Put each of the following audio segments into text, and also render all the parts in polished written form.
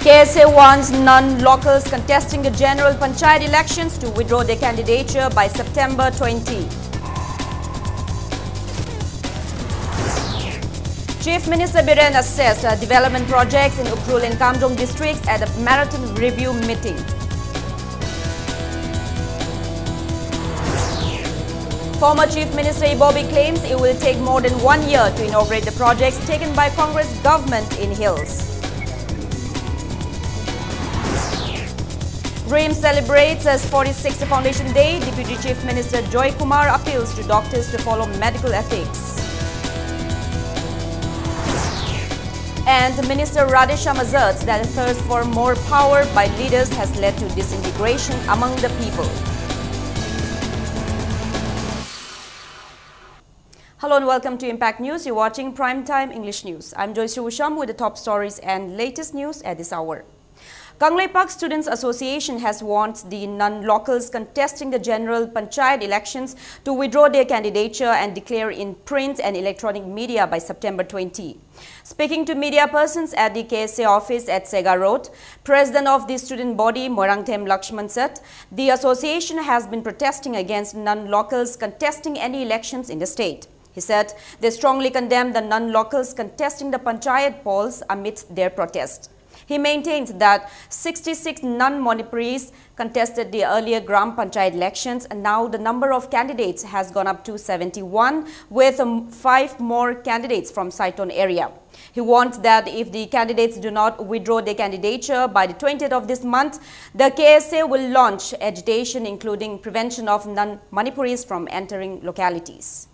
KSA wants non-locals contesting the general panchayat elections to withdraw their candidature by September 20. Chief Minister Biren assessed development projects in Ukhrul and Kamjong districts at a marathon review meeting. Former Chief Minister Ibobi claims it will take more than 1 year to inaugurate the projects taken by Congress government in Hills. RIM celebrates its 46th Foundation Day. Deputy Chief Minister Joy Kumar appeals to doctors to follow medical ethics. And Minister Radhesham asserts that a thirst for more power by leaders has led to disintegration among the people. Hello and welcome to Impact News. You're watching Primetime English News. I'm Joyce Rusham with the top stories and latest news at this hour. Kangleipak Students Association has warned the non-locals contesting the general panchayat elections to withdraw their candidature and declare in print and electronic media by September 20. Speaking to media persons at the KSA office at Sega Road, President of the student body Morangthem Lakshman said the association has been protesting against non-locals contesting any elections in the state. He said they strongly condemn the non-locals contesting the panchayat polls amidst their protest. He maintains that 66 non-Manipuris contested the earlier Gram Panchayat elections, and now the number of candidates has gone up to 71, with 5 more candidates from Saiton area. He warns that if the candidates do not withdraw their candidature by the 20th of this month, the KSA will launch agitation including prevention of non-Manipuris from entering localities.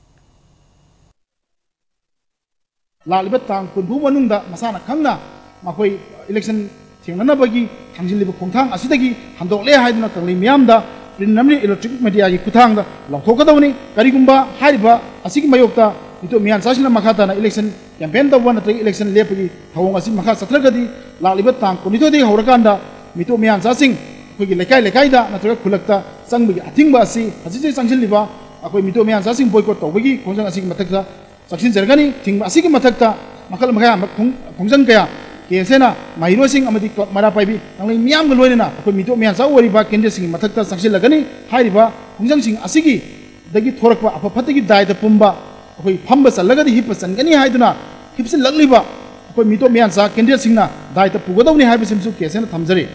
Makoi election tingna bagi thangjilibu khongthang asidagi handokle haiduna kanglei miyamda preliminary electronic media gi kuthang da lathokadawni karigumba hariba asigi mayokta ito miyan sasina makhata na election campaign da wana tri election lepagi thawong asi makha satragadi laliba tang kunito de horakanda mito miyan sasing kogi lekai da natraga khulakta sangbagi athingba asi asiji sangjiliba akoi mito miyan sasing boycott tawagi khongjang asigi mathakta saksin jargani thingba asigi mathakta makal makha khongjang kaya KSA mahiro sing amadi marapai bi nangli miyam galoi na ko mito miyan sa wari ba kendra sing mathakta saksil lagani hairiba khongjang sing asigi dagi thorakwa apa phatagi daida pumba ko phamba salagadi hipasan gani haiduna hipsil lagliba ko mito miyan sa kendra sing na daida pugodawni haibisimsu KSA thamjari.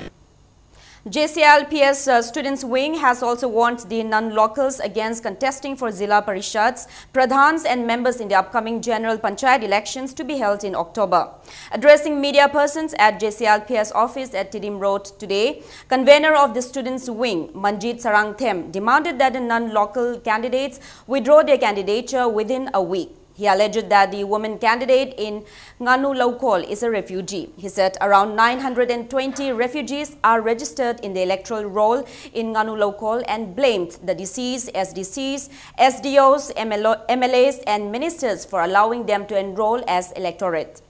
JCLPS Students Wing has also warned the non-locals against contesting for Zilla Parishads, Pradhans and members in the upcoming General Panchayat elections to be held in October. Addressing media persons at JCLPS office at Tidim Road today, convener of the Students Wing, Manjit Sarangthem, demanded that the non-local candidates withdraw their candidature within a week. He alleged that the woman candidate in Nganu Laukol is a refugee. He said around 920 refugees are registered in the electoral roll in Nganu Laukol and blamed the deceased SDCs, SDOs, MLAs and ministers for allowing them to enroll as electorate.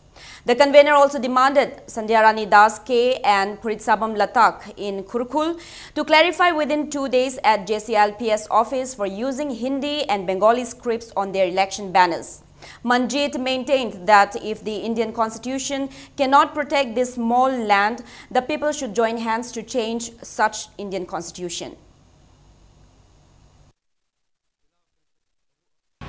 The convener also demanded Sandhyarani Das K and Puritsabam Latak in Kurkul to clarify within 2 days at JCLPS office for using Hindi and Bengali scripts on their election banners. Manjit maintained that if the Indian constitution cannot protect this small land, the people should join hands to change such Indian constitution.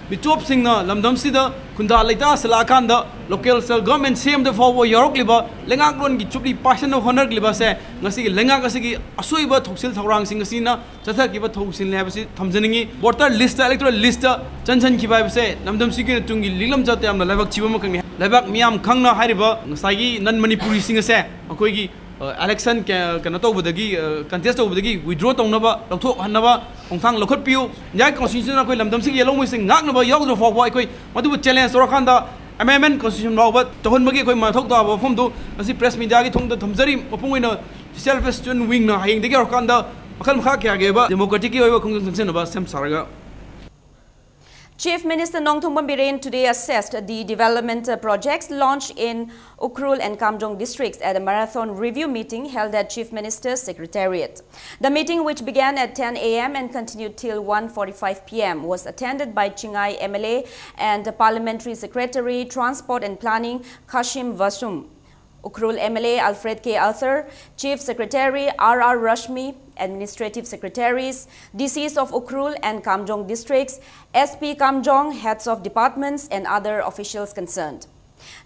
Bitop Singna, Lamdam Sida, Kunda Lita, Salakanda, local government, same the forward York Liba, Lengagon, Gichupi, Passion of Honor Libase, Nasi, Lengasiki, Asuiba, Toxil Tarang Singasina, Tata Kiba Toxin Labasi, Tamzani, Water List, Electoral Lista, Chanchan Kiba, Lamdam Siki, Tungi, Lilam Jatam, the Levak Chivamaki, Levak Miam Kangna Hariba, Nasagi, non Manipuri Singase, Akoigi. Election cannot over the gi contest over the gi withdraw Tonaba, Doctor Hanava, Hongtang Local Pew, Yak Constitution Lam Sing yellow missing Naknaba Yog for what do challenge Sorokanda, amendment Constitution Robert, Tohonmagi, my talk about Fondo, as he press me Dagi Tong the Tomzari, Opumina, self student wing, Hang the Garkanda, Makam Haka gave a democratic concern about Sam Saraga. Chief Minister Nongthongpam Biren today assessed the development projects launched in Ukhrul and Kamjong districts at a marathon review meeting held at Chief Minister's Secretariat. The meeting, which began at 10 a.m. and continued till 1:45 p.m., was attended by Chingai MLA and Parliamentary Secretary, Transport and Planning Kashim Vasum. Ukhrul MLA Alfred K. Arthur, Chief Secretary R.R. Rashmi, Administrative Secretaries, DCs of Ukhrul and Kamjong districts, SP Kamjong, heads of departments and other officials concerned.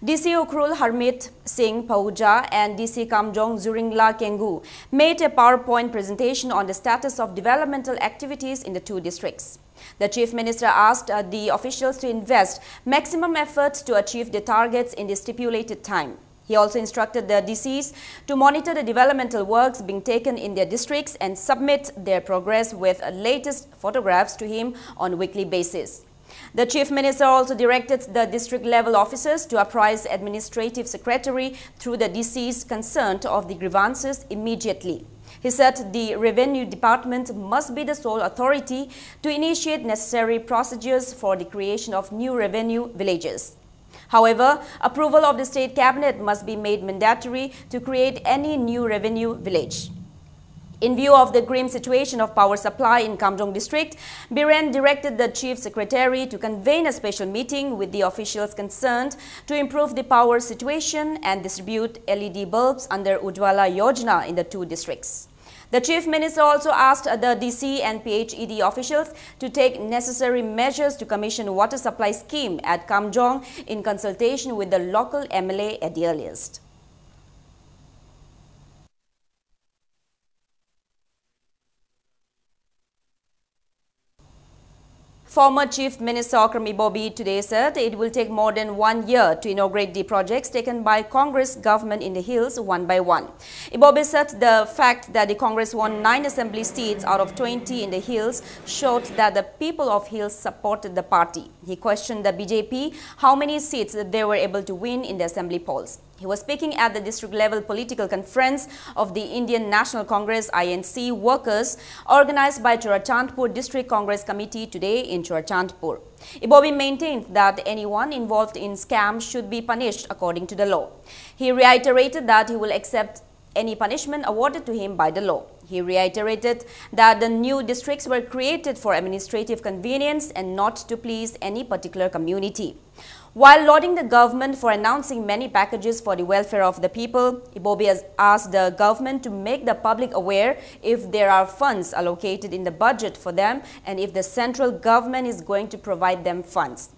DC Ukhrul Harmit Singh Pahuja and DC Kamjong Zuringla Kengu made a PowerPoint presentation on the status of developmental activities in the two districts. The Chief Minister asked the officials to invest maximum effort to achieve the targets in the stipulated time. He also instructed the DCs to monitor the developmental works being taken in their districts and submit their progress with latest photographs to him on a weekly basis. The Chief Minister also directed the district-level officers to apprise Administrative Secretary through the DCs concerned of the grievances immediately. He said the Revenue Department must be the sole authority to initiate necessary procedures for the creation of new revenue villages. However, approval of the State Cabinet must be made mandatory to create any new revenue village. In view of the grim situation of power supply in Kamjong district, Biren directed the Chief Secretary to convene a special meeting with the officials concerned to improve the power situation and distribute LED bulbs under Ujwala Yojana in the two districts. The Chief Minister also asked the DC and PHED officials to take necessary measures to commission water supply scheme at Kamjong in consultation with the local MLA at the earliest. Former Chief Minister Okram Ibobi today said it will take more than 1 year to inaugurate the projects taken by Congress government in the hills one by one. Ibobi said the fact that the Congress won 9 assembly seats out of 20 in the hills showed that the people of hills supported the party. He questioned the BJP how many seats they were able to win in the assembly polls. He was speaking at the district-level political conference of the Indian National Congress INC workers organized by Churachandpur District Congress Committee today in Churachandpur. Ibobi maintained that anyone involved in scams should be punished according to the law. He reiterated that he will accept any punishment awarded to him by the law. He reiterated that the new districts were created for administrative convenience and not to please any particular community. While lauding the government for announcing many packages for the welfare of the people, Ibobi has asked the government to make the public aware if there are funds allocated in the budget for them and if the central government is going to provide them funds.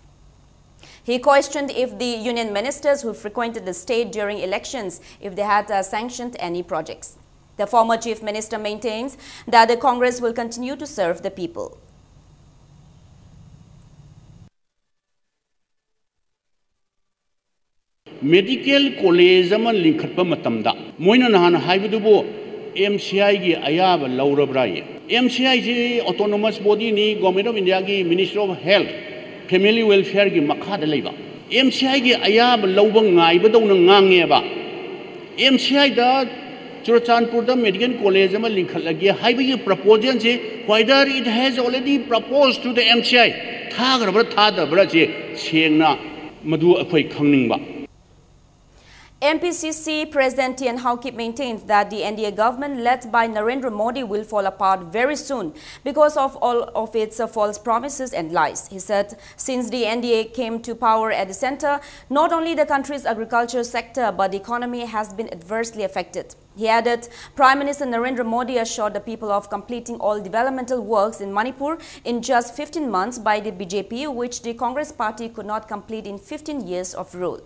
He questioned if the union ministers who frequented the state during elections, if they had sanctioned any projects. The former chief minister maintains that the Congress will continue to serve the people. Medical college aman linkhatpa matamda moina nahan haibudubo MCI gi ayaba laurabrai MCI ji autonomous body ni government of India gi Ministry of Health Family Welfare gi makhada leiba MCI gi ayaba lauba ngai badona ngangeba MCI da Churachandpur da medical college aman linkhatlagi haibi proposal je whether it has already proposed to the MCI thagrabra thadabra je sengna madu akhoi khangningba. MPCC President Tian Haokip maintains that the NDA government led by Narendra Modi will fall apart very soon because of all of its false promises and lies. He said since the NDA came to power at the center, not only the country's agriculture sector but the economy has been adversely affected. He added, Prime Minister Narendra Modi assured the people of completing all developmental works in Manipur in just 15 months by the BJP, which the Congress party could not complete in 15 years of rule.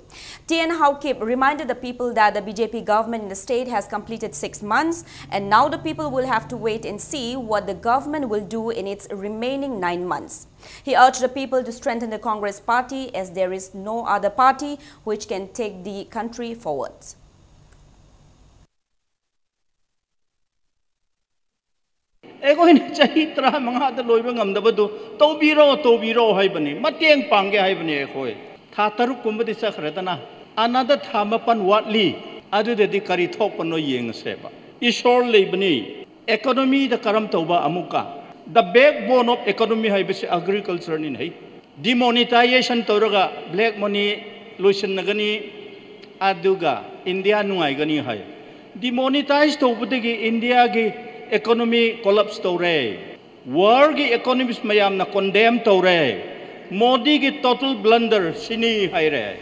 Tian Haokip reminded the people that the BJP government in the state has completed 6 months and now the people will have to wait and see what the government will do in its remaining 9 months. He urged the people to strengthen the Congress party as there is no other party which can take the country forward. Egoin chahi tra manga da loiba ngamdabadu tobiro haibani mateng pangge haibani ekhoi tha taruk kumbadi sakhredana another thamapan watli adu de kari thok pano yeng seba isor leibani economy da karam toba amuka the backbone of economy haibase agriculture nin hai demonetization toraga black money lotion nagani aduga India nuai gani hai demonetize tobudagi India gi economy collapse tore world economists mayam na condemn tore Modi ki total blunder sini haire.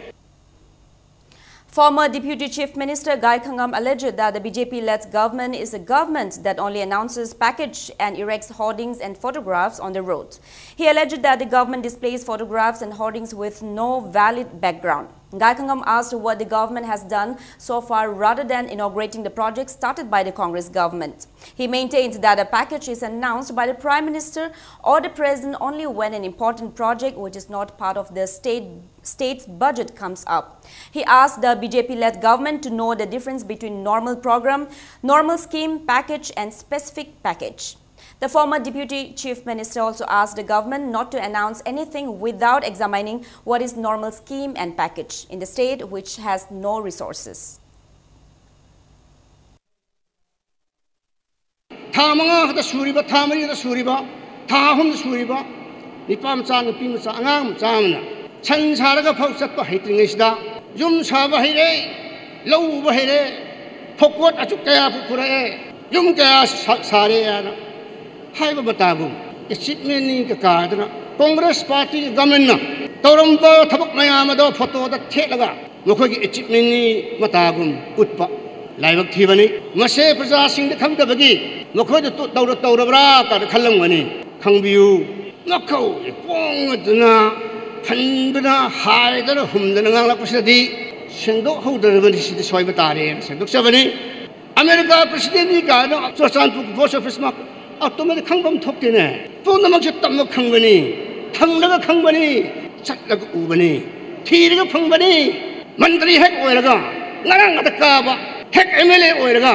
Former Deputy Chief Minister Gai Khangam alleged that the BJP-led government is a government that only announces package and erects hoardings and photographs on the road. He alleged that the government displays photographs and hoardings with no valid background. Gai Khangam asked what the government has done so far rather than inaugurating the project started by the Congress government. He maintains that a package is announced by the Prime Minister or the President only when an important project which is not part of the state's budget comes up. He asked the BJP-led government to know the difference between normal program, normal scheme, package and specific package. The former Deputy Chief Minister also asked the government not to announce anything without examining what is normal scheme and package in the state which has no resources. Haiba batagu achievement ni ka kadna Congress party government na toramba thabak mayam do photo da thelaga mokhoi gi achievement ni matagum utpa laibak thibani mase praja sing da khangda bagi mokhoi da taurabra ka khallam gani khangbiu nokhau pong aduna phanbana haidana humdana ngala kusadi sengdok hodarbani sidi soiba tare sengdok sabani America president ni ka no chosanpu post office ma automatic khangam thokne pona mak tam khangani thanglaga khangani chatlaga ubani thiraga phangani mandri hek oiraga ngarang ataka ba hek MLA oiraga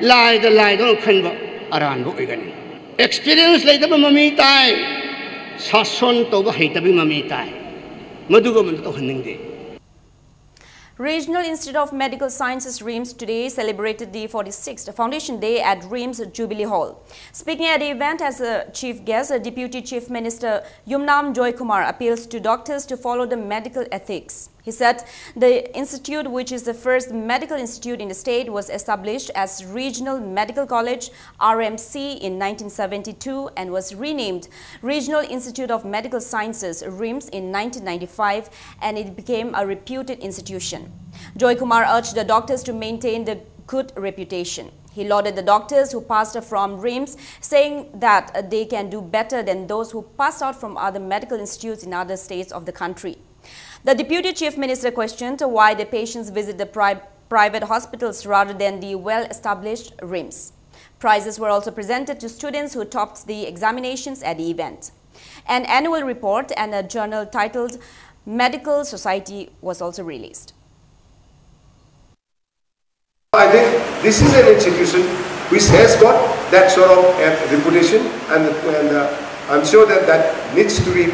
lai do khanba aran bo igani experience leidaba mami tai sason to ba heitabi mami tai maduga man to haningde. Regional Institute of Medical Sciences RIMS today celebrated the 46th Foundation Day at RIMS Jubilee Hall. Speaking at the event as a chief guest, Deputy Chief Minister Yumnam Joy Kumar appeals to doctors to follow the medical ethics. He said the institute, which is the first medical institute in the state, was established as Regional Medical College RMC in 1972 and was renamed Regional Institute of Medical Sciences RIMS in 1995, and it became a reputed institution. Joy Kumar urged the doctors to maintain the good reputation. He lauded the doctors who passed from RIMS, saying that they can do better than those who passed out from other medical institutes in other states of the country. The Deputy Chief Minister questioned why the patients visit the private hospitals rather than the well-established RIMS. Prizes were also presented to students who topped the examinations at the event. An annual report and a journal titled Medical Society was also released. I think this is an institution which has got that sort of reputation, and I'm sure that needs to be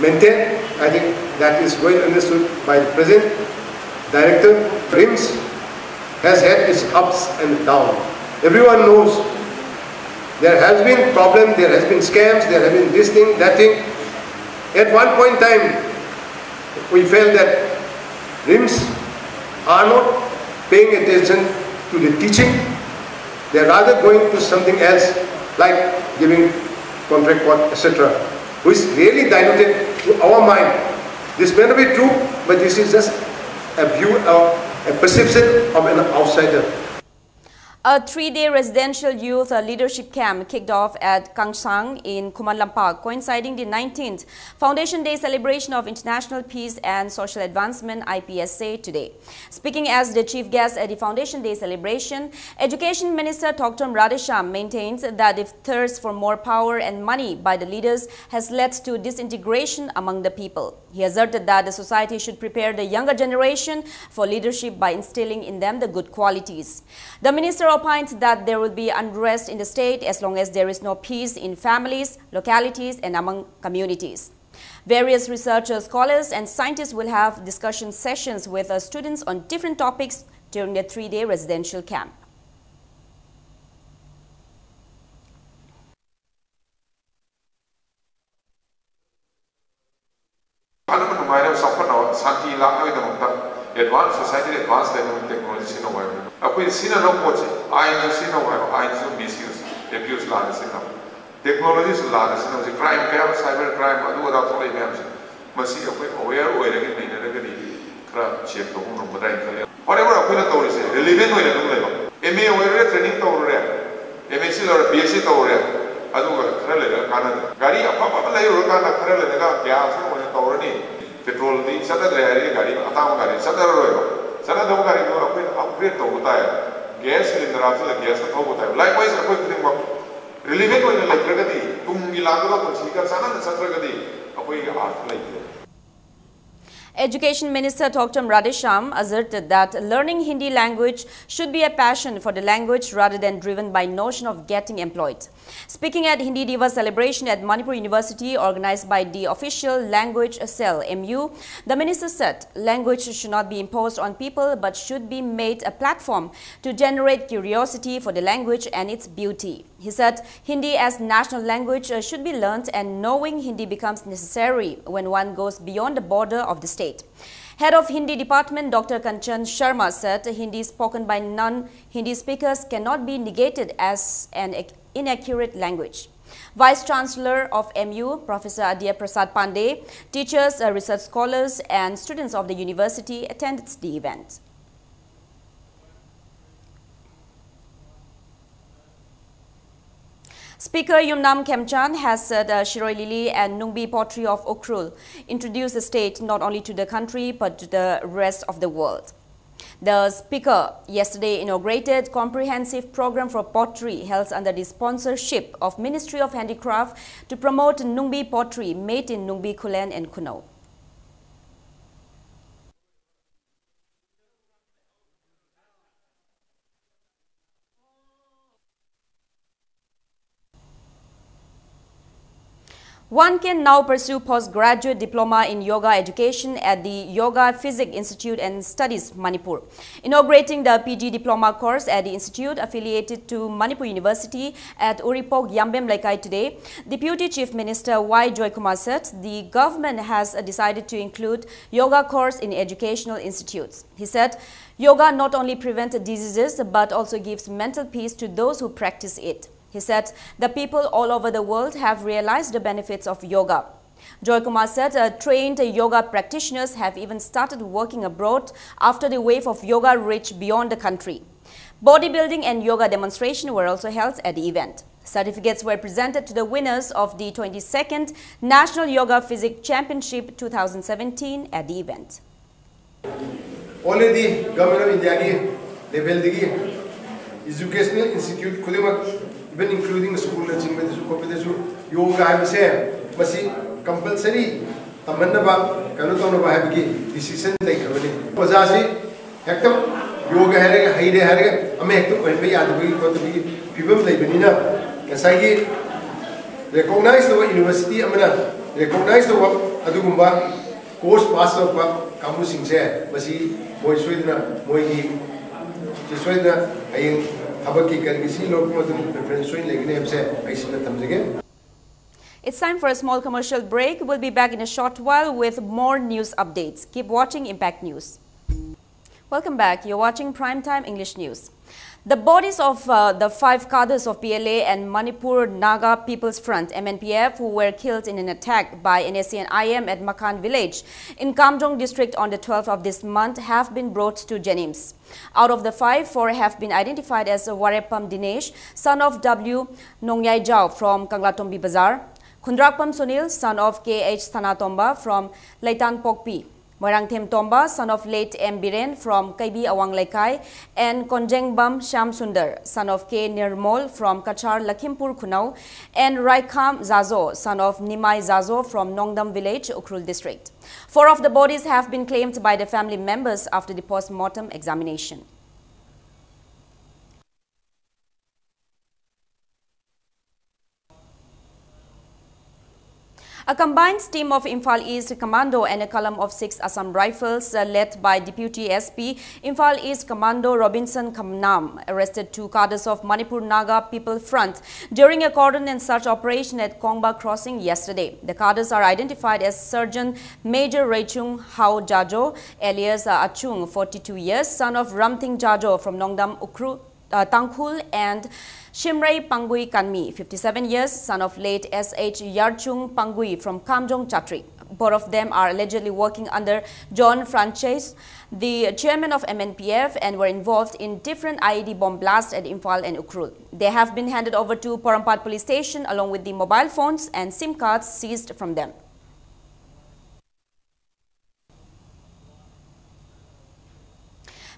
maintained. I think that is well understood by the present director. RIMS has had its ups and downs. Everyone knows there has been problem, there has been scams, there has been this thing, that thing. At one point in time, we felt that RIMS are not paying attention to the teaching. They are rather going to something else, like giving contract work, etc., which really diluted to our mind. This may not be true, but this is just a view of a perception of an outsider. A 3-day residential youth leadership camp kicked off at Kangsang in Khuman Lampak, coinciding the 19th Foundation Day celebration of International Peace and Social Advancement (IPSA) today. Speaking as the chief guest at the Foundation Day celebration, Education Minister Thoktom Radhesham maintains that the thirst for more power and money by the leaders has led to disintegration among the people. He asserted that the society should prepare the younger generation for leadership by instilling in them the good qualities. The minister opined that there will be unrest in the state as long as there is no peace in families, localities, and among communities. Various researchers, scholars, and scientists will have discussion sessions with students on different topics during the 3-day residential camp. Advanced society, advanced technology, sino why? Apo sino no poche. I sino why? I misuse, abuse land sino. Technology land sino. Crime, cyber crime, adu ada thole me amse. Masi apo aware aware ke nahi na lagani. Kara check to hum number right kare. Whatever apna tawri se relevant hoy na leba. MA hoy training tawre. MSc or BSc tawre. Adu kara le kana. Gari apa lai ro kana kara le ga gas no hoy tawre ni. Petrol ni sada le hari gari atama gari sada ro. Sada do gari no apna upgrade to hota hai. Gas cylinder after the gas to hota hai. Likewise apna thing relevant hoy na like ragadi. Tum ilago ko chika sana na satragadi. Apoi arth like. Education Minister Dr. Radhesham asserted that learning Hindi language should be a passion for the language rather than driven by notion of getting employed. Speaking at Hindi Diva celebration at Manipur University organized by the official language cell MU, the minister said language should not be imposed on people but should be made a platform to generate curiosity for the language and its beauty. He said Hindi as national language should be learnt and knowing Hindi becomes necessary when one goes beyond the border of the state. Head of Hindi Department Dr. Kanchan Sharma said Hindi spoken by non-Hindi speakers cannot be negated as an inaccurate language. Vice Chancellor of MU, Professor Adya Prasad Pandey, teachers, research scholars and students of the university attended the event. Speaker Yumnam Khemchan has said Shiroi Lili and Nungbi pottery of Ukhrul introduced the state not only to the country but to the rest of the world. The speaker yesterday inaugurated comprehensive program for pottery held under the sponsorship of Ministry of Handicraft to promote Nungbi pottery made in Nungbi Kulen and Kuno. One can now pursue postgraduate diploma in yoga education at the Yoga Physics Institute and Studies, Manipur. Inaugurating the PG diploma course at the institute affiliated to Manipur University at Uripok Yambem Laikai today, Deputy Chief Minister Y. Joykumar said the government has decided to include yoga course in educational institutes. He said yoga not only prevents diseases but also gives mental peace to those who practice it. He said the people all over the world have realized the benefits of yoga. Joykumar said trained yoga practitioners have even started working abroad after the wave of yoga reached beyond the country. Bodybuilding and yoga demonstration were also held at the event. Certificates were presented to the winners of the 22nd National Yoga Physics Championship 2017 at the event. Already, Government of India level educational institute even including school yoga compulsory decision yoga recognize the university recognize the course pass of kamu singse basi moi soidna moi ki soidna ayeng habaki kargi si lok mo preference soin legine hamse aisna tamjege. It's time for a small commercial break. We'll be back in a short while with more news updates. Keep watching Impact News. Welcome back. You're watching Primetime English News. The bodies of the 5 cadres of PLA and Manipur Naga People's Front MNPF who were killed in an attack by NSC and IM at Makan village in Kamjong district on the 12th of this month have been brought to Jenims. Out of the 5, 4 have been identified as Warepam Dinesh, son of W. Nongyai Jao from Kanglatombi Bazar, Kundrakpam Sunil, son of KH Thanatomba from Laitan Pokpi, Moirangthem Tomba, son of late M. Biren from Kaibi Awang Laikai, and Konjengbam Sham Sundar, son of K. Nirmol from Kachar Lakhimpur Kunau, and Raikam Zazo, son of Nimai Zazo from Nongdam village, Ukhrul district. 4 of the bodies have been claimed by the family members after the post-mortem examination. A combined team of Imphal East Commando and a column of 6 Assam Rifles led by Deputy SP Imphal East Commando Robinson Kamnam arrested 2 cadres of Manipur Naga People Front during a cordon and search operation at Kongba Crossing yesterday. The cadres are identified as Sergeant Major Raichung Hao Jajo alias Achung, 42 years, son of Ramting Jajo from Nongdam Ukru Tangkhul, and Shimrei Pangui Kanmi, 57 years, son of late S.H. Yarchung Pangui from Kamjong Chatri. Both of them are allegedly working under John Franchise, the chairman of MNPF, and were involved in different IED bomb blasts at Imphal and Ukrul. They have been handed over to Porampat police station along with the mobile phones and SIM cards seized from them.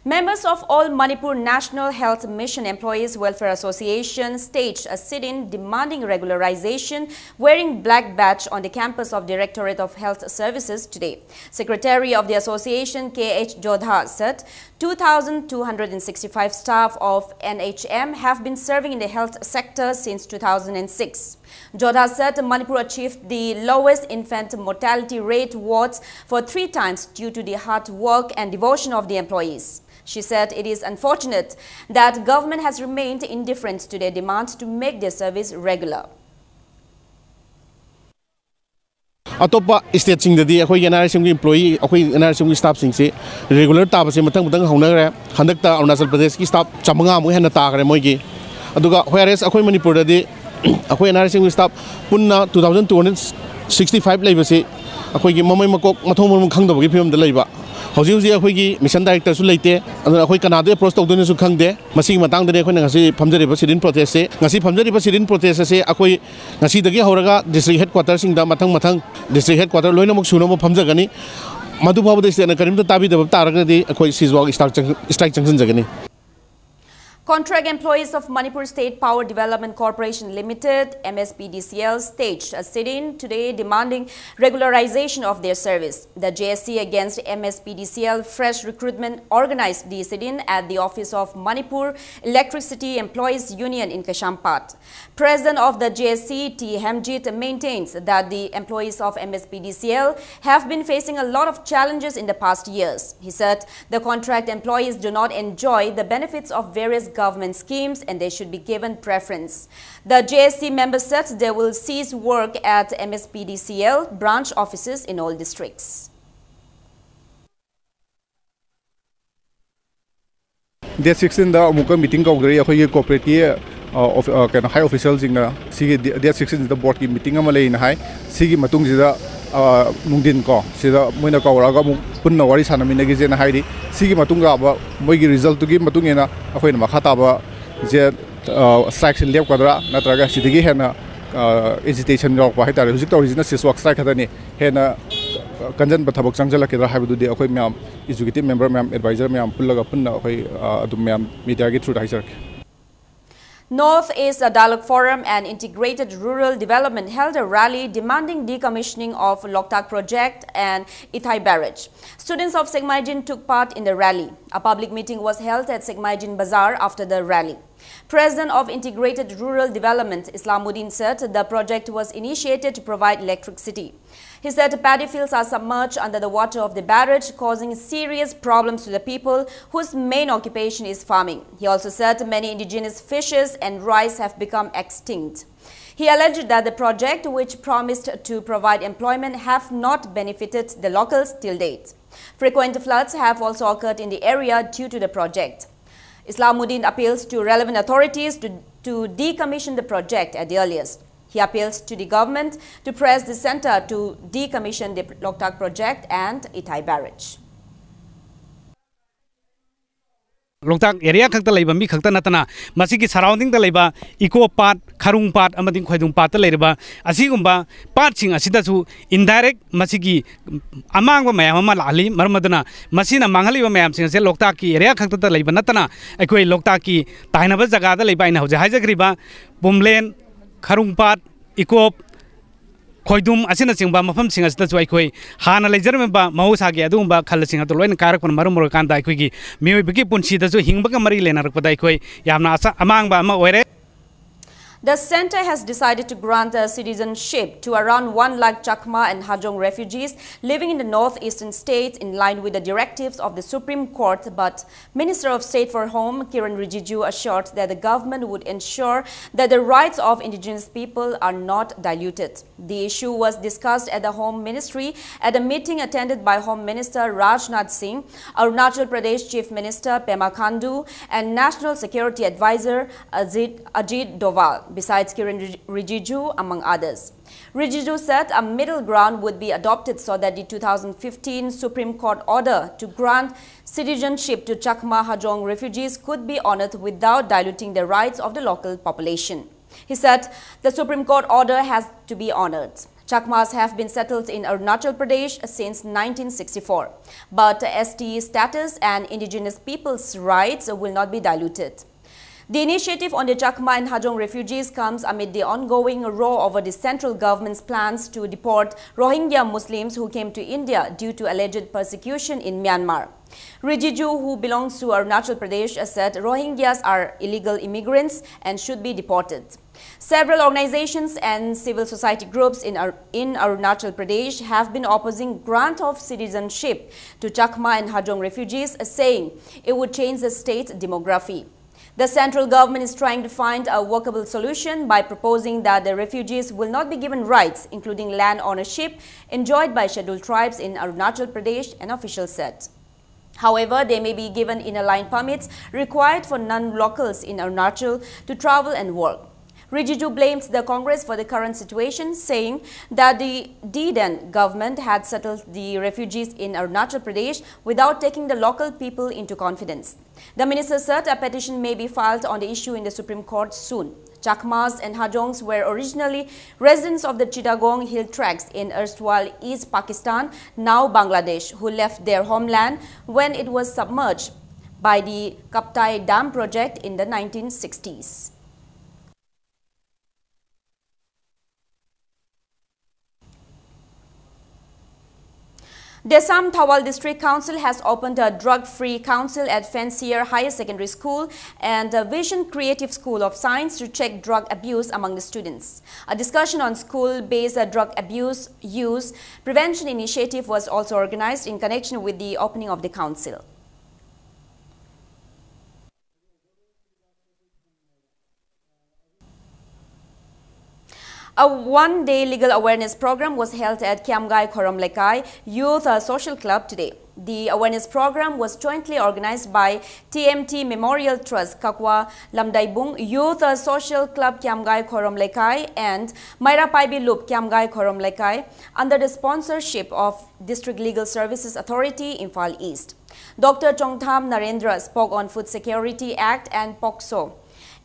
Members of all Manipur National Health Mission Employees Welfare Association staged a sit-in demanding regularization wearing black badge on the campus of Directorate of Health Services today. Secretary of the association K.H. Jodha said 2,265 staff of NHM have been serving in the health sector since 2006. Jodha said Manipur achieved the lowest infant mortality rate wards for 3 times due to the hard work and devotion of the employees. She said it is unfortunate that government has remained indifferent to their demands to make their service regular. Atopa state sing the NRSM employee, NRSM staff sing regular tabs in Matang Honor, Handakta Arunachal Pradesh staff, Chamanga Muhana Takare Moigi. Aduga, whereas Manipur NRSM staff, Punna 2,265 labors, Mamako, Matomum Kangdo give him the labor. Housi mission director Sulate, and Canada Prost of Dunis Kangde, Masing Matang the Nasi Pamjari President protest, Nasi Pamjari President protest, Akoi, Nasi the Horaga, district headquarters in the Matang, district headquarters, Loinamo Sunomo Pamjagani, Madupa and Karim the Tabi the Taragadi, Akoi Sizwag strike Junction Jagani. Contract employees of Manipur State Power Development Corporation Limited, MSPDCL, staged a sit-in today demanding regularization of their service. The JSC against MSPDCL Fresh Recruitment organized the sit-in at the office of Manipur Electricity Employees Union in Kashampat. President of the JSC, T. Hemjit, maintains that the employees of MSPDCL have been facing a lot of challenges in the past years. He said the contract employees do not enjoy the benefits of various government schemes and they should be given preference. The JSC member said they will cease work at MSPDCL branch offices in all districts. Day 16 the Muka meeting corporate high officials in the Day 16 the board meeting in high Sigi Matung Mungdin ko sida moina kauraga punna wari sanamina gi jena haidi sigi matunga ba moigi result gi matungena akoina makhata ba je strike lep kadra natraga sidigi hena agitation yok ba haitare hujik to original siswak strike hadani hena kanjan ba thabak changjala kedra haibu di akoi myam executive member myam advisor myam pullaga punna akoi adum myam media gi through haisar. North-East Dialogue Forum and Integrated Rural Development held a rally demanding decommissioning of Loktak Project and Ithai Barrage. Students of Segmaijin took part in the rally. A public meeting was held at Segmaijin Bazaar after the rally. President of Integrated Rural Development, Islamuddin, said the project was initiated to provide electricity. He said paddy fields are submerged under the water of the barrage, causing serious problems to the people whose main occupation is farming. He also said many indigenous fishes and rice have become extinct. He alleged that the project, which promised to provide employment, have not benefited the locals till date. Frequent floods have also occurred in the area due to the project. Islamuddin appeals to relevant authorities to decommission the project at the earliest. He appeals to the government to press the center to decommission the Loktak project and Ithai Barrage. Loktak area khakta leiba mi khakta natana masigi surrounding da leiba eco part kharung part amading khoidung part ta leiba asigumba part sing asida chu indirect masigi amangba mayam ma lali marmadana masina manghaliba mayam sing se Loktak ki area khakta ta leiba natana akoi Loktak ki tainaba jaga da leiba ina hoja hajagriba Bumlen Kharung part eco Koidum asina singba mafam singa sita chu aikoi hana lejar memba mausa ge adumba khal singa to loin karak pon marumur kan da aikoi gi mei bigi punchi da chu hingba ka mari lena rakpa da aikoi yamna asa amangba ama oire. The center has decided to grant citizenship to around 1 lakh Chakma and Hajong refugees living in the northeastern states in line with the directives of the Supreme Court, but Minister of State for Home Kiran Rijiju assured that the government would ensure that the rights of indigenous people are not diluted. The issue was discussed at the Home Ministry at a meeting attended by Home Minister Rajnath Singh, Arunachal Pradesh Chief Minister Pema Khandu and National Security Advisor Ajit Doval. besides Kiren Rijiju, among others. Rijiju said a middle ground would be adopted so that the 2015 Supreme Court order to grant citizenship to Chakma Hajong refugees could be honored without diluting the rights of the local population. He said the Supreme Court order has to be honored. Chakmas have been settled in Arunachal Pradesh since 1964, but ST status and indigenous people's rights will not be diluted. The initiative on the Chakma and Hajong refugees comes amid the ongoing row over the central government's plans to deport Rohingya Muslims who came to India due to alleged persecution in Myanmar. Rijiju, who belongs to Arunachal Pradesh, said Rohingyas are illegal immigrants and should be deported. Several organizations and civil society groups in Arunachal Pradesh have been opposing grant of citizenship to Chakma and Hajong refugees, saying it would change the state's demography. The central government is trying to find a workable solution by proposing that the refugees will not be given rights, including land ownership, enjoyed by scheduled tribes in Arunachal Pradesh, an official said. However, they may be given inner line permits required for non-locals in Arunachal to travel and work. Rijiju blames the Congress for the current situation, saying that the then government had settled the refugees in Arunachal Pradesh without taking the local people into confidence. The minister said a petition may be filed on the issue in the Supreme Court soon. Chakmas and Hajongs were originally residents of the Chittagong Hill Tracts in erstwhile East Pakistan, now Bangladesh, who left their homeland when it was submerged by the Kaptai Dam project in the 1960s. Desam Thawal District Council has opened a drug-free council at Fancier Higher Secondary School and Vision Creative School of Science to check drug abuse among the students. A discussion on school-based drug abuse use prevention initiative was also organized in connection with the opening of the council. A one-day legal awareness program was held at Kiamgai Khorom Lekai Youth Social Club today. The awareness program was jointly organized by TMT Memorial Trust Kakwa Lamdaibung Youth Social Club Kiamgai Khorom Lekai and Maira Paibi Loop Kiamgai Khorom Lekai under the sponsorship of District Legal Services Authority, Imphal East. Dr. Chongtham Narendra spoke on Food Security Act and POCSO.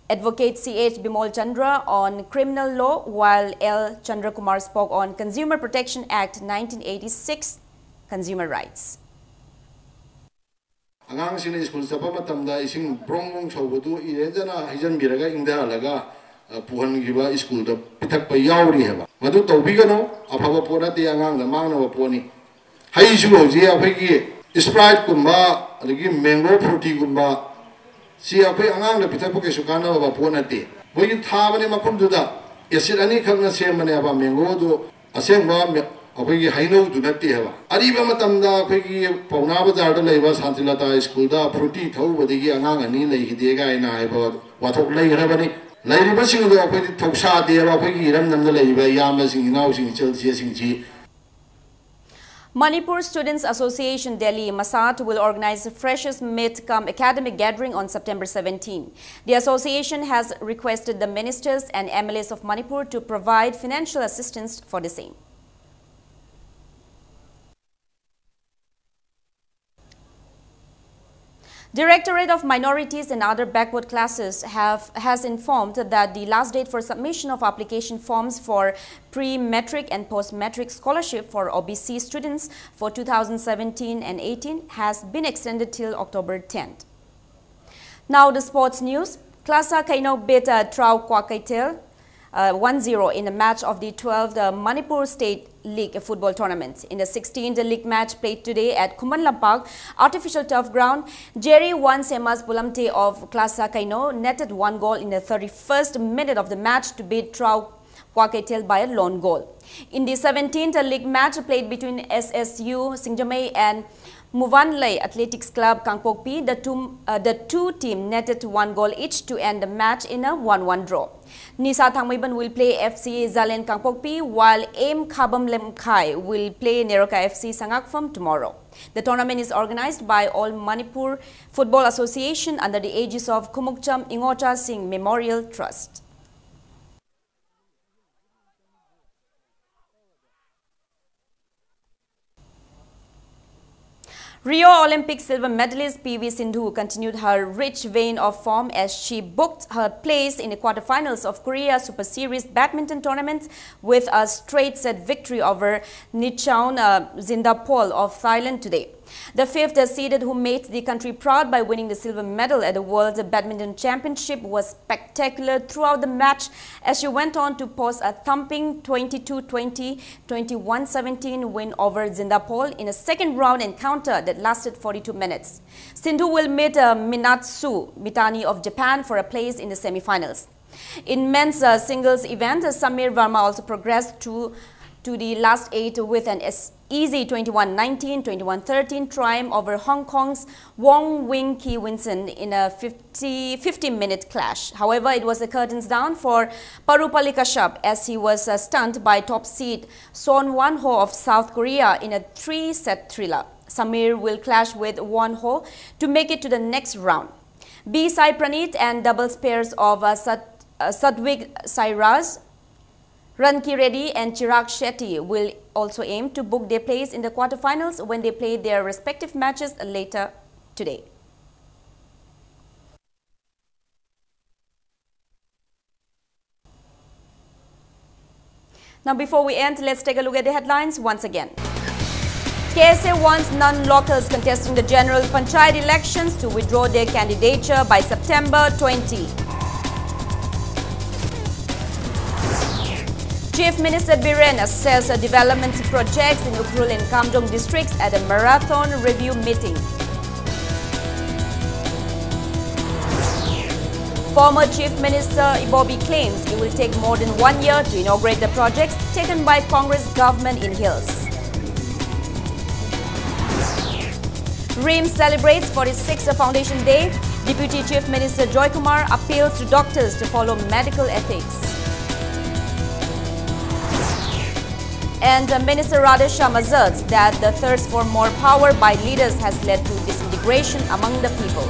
Advocate C.H. Bimol Chandra on criminal law, while L. Chandra Kumar spoke on Consumer Protection Act 1986, consumer rights. Angang sini school sapa matamda ising prongong chawdu irejana hijan biraga ingda alaga puhan giba school da pitak pa yauri heba madu tawbigano afaba pona ti angang da mangna wa poni hai su hoji aphagi Sprite kumba alagi mango fruity kumba si apai angang da pitak ke sukana ba pona ti boyi thabane makum duda acid ani khangna semane aba mango do asengba apai haino du natti heba ariba matamda apai pauna bazar da leiba santilata school da fruity thau badigi angang ani lei hidega ina heba wathok lei harabani lairiba sing do apai thoksa de ba apai ram nam da leiba yama sing nau sing chel che sing ji. Manipur Students Association Delhi Masat will organize a Freshers Meet Come Academic Gathering on September 17. The association has requested the ministers and MLAs of Manipur to provide financial assistance for the same. Directorate of Minorities and Other Backward Classes has informed that the last date for submission of application forms for pre-metric and post-metric scholarship for OBC students for 2017 and 18 has been extended till October 10th. Now the sports news. Klasa Kaino beat Trau Kwakaitel 1-0 in a match of the 12th Manipur State League football tournament. In the 16th league match played today at Kuman Lampak artificial turf ground, Jerry Wan Semas Pulamte of Klasa Kaino netted one goal in the 31st minute of the match to beat Trau Kwakaitel by a lone goal. In the 17th league match played between SSU Singjamei and Muvanlai Athletics Club Kangpokpi, the two teams netted one goal each to end the match in a 1-1 draw. Nisa Thangmaiban will play FC Zalen Kangpokpi, while Aim Khabam Lemkhai will play Neroka FC Sangakpham tomorrow. The tournament is organized by All Manipur Football Association under the aegis of Kumukcham Ingocha Singh Memorial Trust. Rio Olympic silver medalist PV Sindhu continued her rich vein of form as she booked her place in the quarterfinals of Korea Super Series badminton tournament with a straight-set victory over Nichaun Zindapol of Thailand today. The fifth-seeded, who made the country proud by winning the silver medal at the World Badminton Championship, was spectacular throughout the match as she went on to post a thumping 22-20, 21-17 win over Zindapol in a second-round encounter that lasted 42 minutes. Sindhu will meet Minatsu Mitani of Japan for a place in the semi-finals. In men's singles event, Samir Verma also progressed to the last 8 with an easy 21-19, 21-13 triumph over Hong Kong's Wong Wing Ki Winston in a 50-minute clash. However, it was the curtains down for Parupali Kashyap as he was stunned by top seed Son Wan-ho of South Korea in a 3-set thriller. Samir will clash with Wan-ho to make it to the next round. B. Sai Praneeth and doubles pairs of Sadwig Sairaj, Ranki Reddy and Chirag Shetty will also aim to book their place in the quarterfinals when they play their respective matches later today. Now, before we end, let's take a look at the headlines once again. KSA wants non-locals contesting the general panchayat elections to withdraw their candidature by September 20. Chief Minister Biren assessed development projects in Ukhrul and Kamjong districts at a marathon review meeting. Former Chief Minister Ibobi claims it will take more than 1 year to inaugurate the projects taken by Congress government in Hills. RIMS celebrates 46th Foundation Day. Deputy Chief Minister Joy Kumar appeals to doctors to follow medical ethics. And Minister Radhesham asserts that the thirst for more power by leaders has led to disintegration among the people.